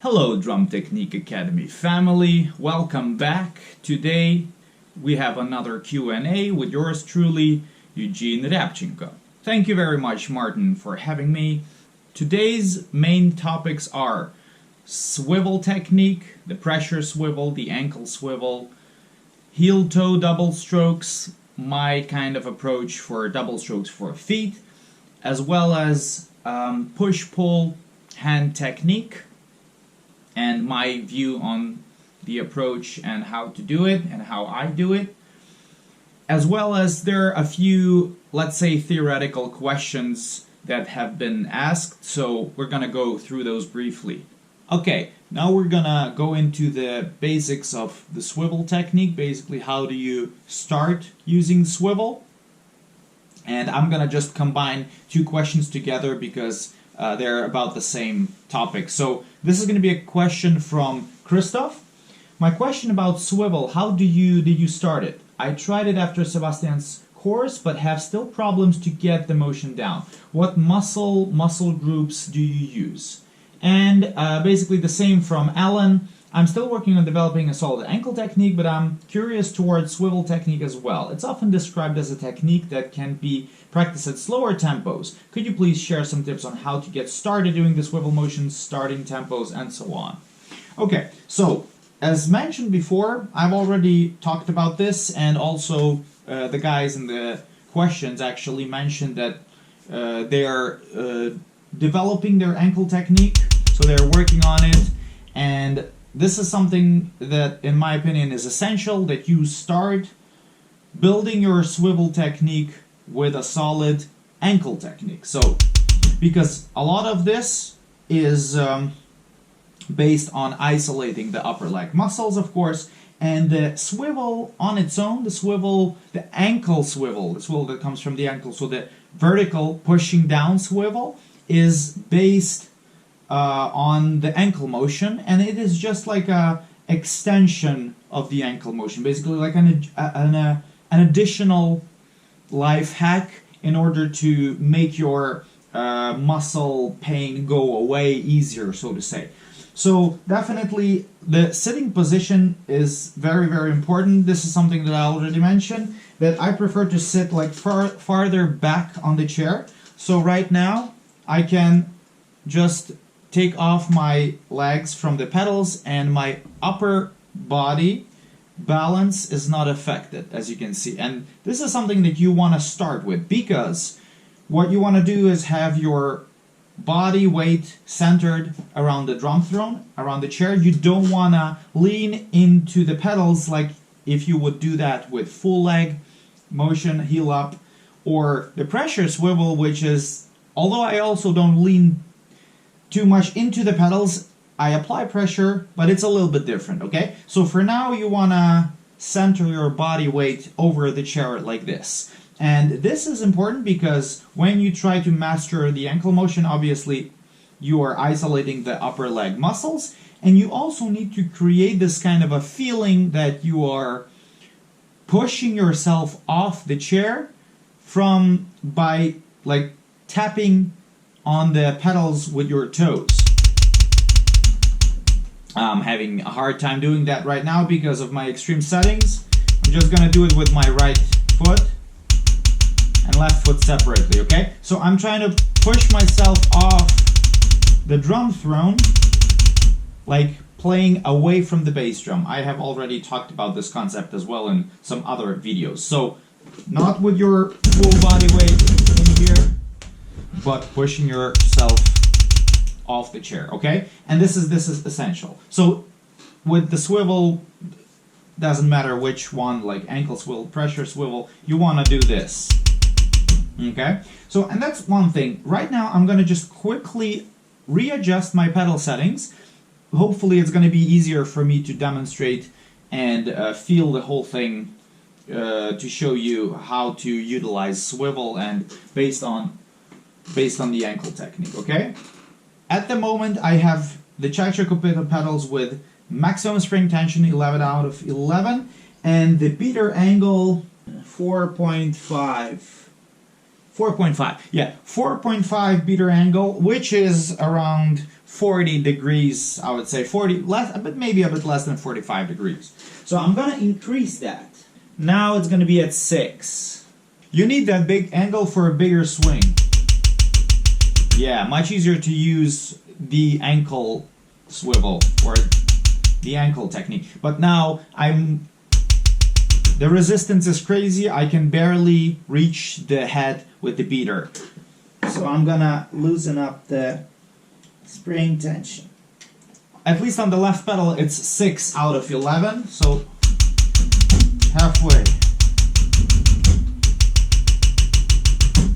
Hello Drum Technique Academy family, welcome back. Today we have another Q&A with yours truly, Eugene Rabchenko. Thank you very much, Martin, for having me. Today's main topics are swivel technique, the pressure swivel, the ankle swivel, heel-toe double strokes, my kind of approach for double strokes for feet, as well as push-pull hand technique, and my view on the approach and how to do it and how I do it. As well as there are a few, let's say, theoretical questions that have been asked, so we're gonna go through those briefly. Okay, now we're gonna go into the basics of the swivel technique, basically how do you start using swivel. And I'm gonna just combine two questions together because they're about the same topic. So this is going to be a question from Christoph. My question about swivel, how did you start it? I tried it after Sebastian's course, but have still problems to get the motion down. What muscle groups do you use? And basically the same from Alan. I'm still working on developing a solid ankle technique, but I'm curious towards swivel technique as well. It's often described as a technique that can be practiced at slower tempos. Could you please share some tips on how to get started doing the swivel motions, starting tempos, and so on? Okay, so as mentioned before, I've already talked about this, and also the guys in the questions actually mentioned that they are developing their ankle technique, so they're working on it, and this is something that, in my opinion, is essential, that you start building your swivel technique with a solid ankle technique. So, because a lot of this is based on isolating the upper leg muscles, of course, and the swivel on its own, the ankle swivel, the swivel that comes from the ankle, so the vertical pushing down swivel is based on the ankle motion, and it is just like a extension of the ankle motion, basically like an additional life hack in order to make your muscle pain go away easier, so to say. So definitely the sitting position is very, very important. This is something that I already mentioned, that I prefer to sit like farther back on the chair. So right now I can just take off my legs from the pedals and my upper body balance is not affected, as you can see. And this is something that you want to start with, because what you want to do is have your body weight centered around the drum throne, around the chair. You don't want to lean into the pedals like if you would do that with full leg motion, heel up, or the pressure swivel, which is, although I also don't lean too much into the pedals, I apply pressure, but it's a little bit different, okay? So for now, you want to center your body weight over the chair like this. And this is important because when you try to master the ankle motion, obviously you are isolating the upper leg muscles, and you also need to create this kind of a feeling that you are pushing yourself off the chair by like tapping on the pedals with your toes. I'm having a hard time doing that right now because of my extreme settings. I'm just gonna do it with my right foot and left foot separately, okay? So I'm trying to push myself off the drum throne, like playing away from the bass drum. I have already talked about this concept as well in some other videos. So not with your full body weight in here, but pushing yourself off the chair, okay? And this is essential. So with the swivel, doesn't matter which one, like ankle swivel, pressure swivel, you want to do this, okay? So, and that's one thing. Right now, I'm going to just quickly readjust my pedal settings. Hopefully, it's going to be easier for me to demonstrate and feel the whole thing to show you how to utilize swivel and based on the ankle technique, okay? At the moment, I have the Chacho pedals with maximum spring tension 11 out of 11, and the beater angle 4.5. 4.5, yeah, 4.5 beater angle, which is around 40 degrees, I would say 40, less, but maybe a bit less than 45 degrees. So I'm gonna increase that. Now it's gonna be at 6. You need that big angle for a bigger swing. Yeah, much easier to use the ankle swivel or the ankle technique. But now the resistance is crazy. I can barely reach the head with the beater. So I'm gonna loosen up the spring tension. At least on the left pedal, it's 6 out of 11, so halfway.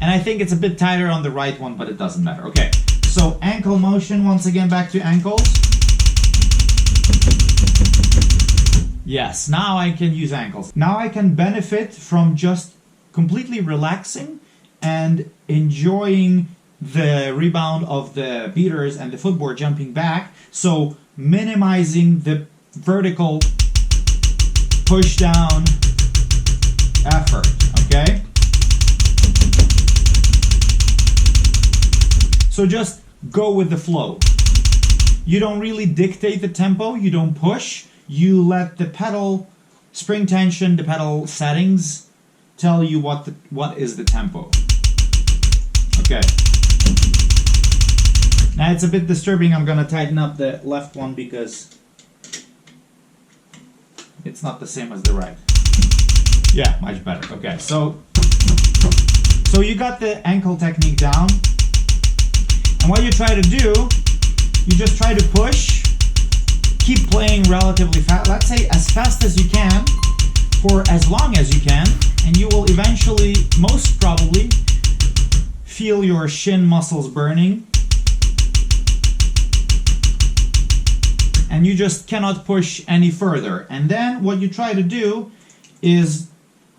And I think it's a bit tighter on the right one, but it doesn't matter. Okay, so ankle motion, once again back to ankles. Yes, now I can use ankles. Now I can benefit from just completely relaxing and enjoying the rebound of the beaters and the footboard jumping back, so minimizing the vertical push down effort, okay? So just go with the flow. You don't really dictate the tempo, you don't push, you let the pedal spring tension, the pedal settings tell you what is the tempo. Okay. Now it's a bit disturbing. I'm gonna tighten up the left one because it's not the same as the right. Yeah, much better. Okay, so you got the ankle technique down. And what you try to do, you just try to push, keep playing relatively fast. Let's say as fast as you can for as long as you can, and you will eventually, most probably, feel your shin muscles burning. And you just cannot push any further. And then what you try to do is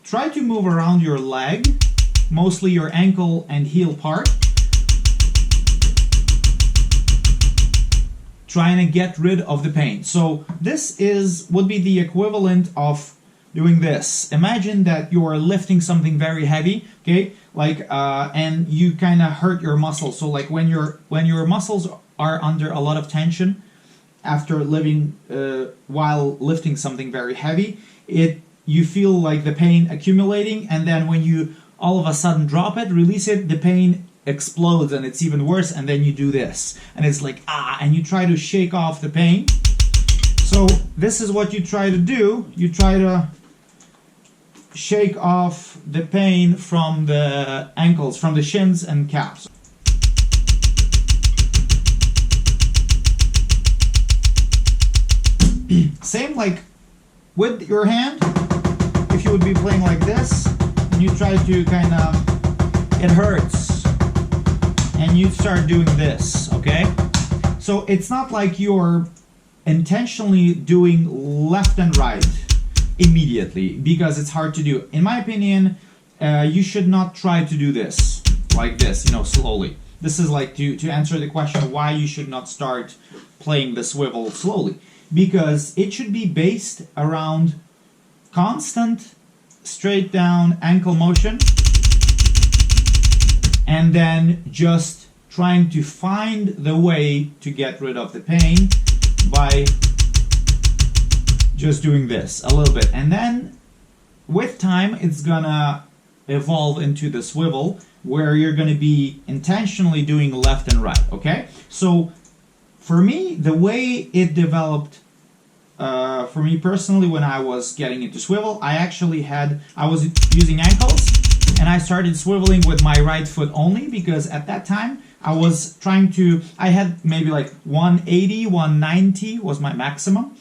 try to move around your leg, mostly your ankle and heel part, trying to get rid of the pain. So this would be the equivalent of doing this. Imagine that you're lifting something very heavy, okay, like and you kind of hurt your muscles. So like when your muscles are under a lot of tension after while lifting something very heavy, you feel like the pain accumulating, and then when you all of a sudden drop it, release it, the pain explodes and it's even worse, and then you do this and it's like and you try to shake off the pain. So this is what you try to do. You try to shake off the pain from the ankles, from the shins and calves. Same like with your hand. If you would be playing like this and you try to kind of, it hurts, and you start doing this, okay? So it's not like you're intentionally doing left and right immediately, because it's hard to do. In my opinion, you should not try to do this like this, slowly. This is like to answer the question why you should not start playing the swivel slowly, because it should be based around constant straight down ankle motion, and then just trying to find the way to get rid of the pain by just doing this a little bit. And then with time, it's gonna evolve into the swivel where you're gonna be intentionally doing left and right, okay? So for me, the way it developed for me personally, when I was getting into swivel, I was using ankles, and I started swiveling with my right foot only, because at that time I had maybe like 180, 190 was my maximum,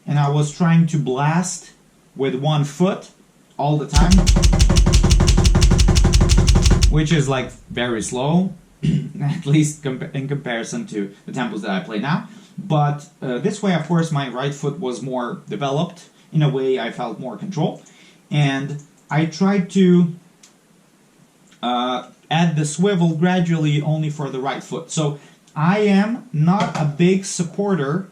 and I was trying to blast with one foot all the time, which is like very slow, at least in comparison to the tempos that I play now. But this way, of course, my right foot was more developed. In a way, I felt more control. And I tried to add the swivel gradually only for the right foot. So I am not a big supporter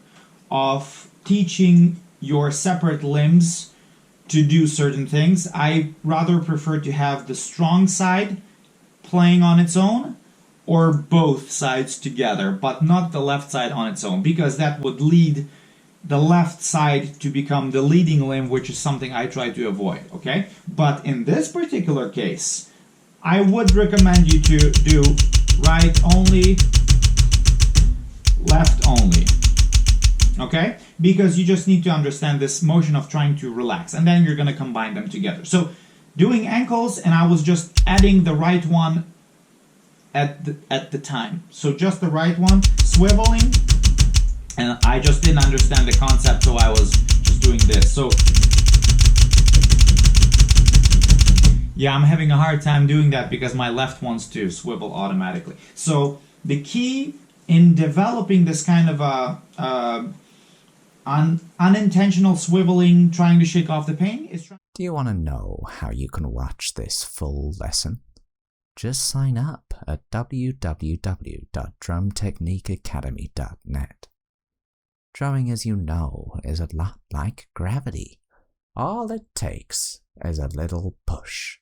of teaching your separate limbs to do certain things. I rather prefer to have the strong side playing on its own or both sides together, but not the left side on its own, because that would lead the left side to become the leading limb, which is something I try to avoid, okay? But in this particular case, I would recommend you to do right only, left only, okay? Because you just need to understand this motion of trying to relax, and then you're gonna combine them together. So doing ankles, and I was just adding the right one at the time. So just the right one, swiveling, and I just didn't understand the concept, so I was just doing this. So yeah, I'm having a hard time doing that because my left wants to swivel automatically. So the key in developing this kind of unintentional swiveling, trying to shake off the pain, is Do you want to know how you can watch this full lesson? Just sign up at www.drumtechniqueacademy.net. Drumming, as you know, is a lot like gravity. All it takes is a little push.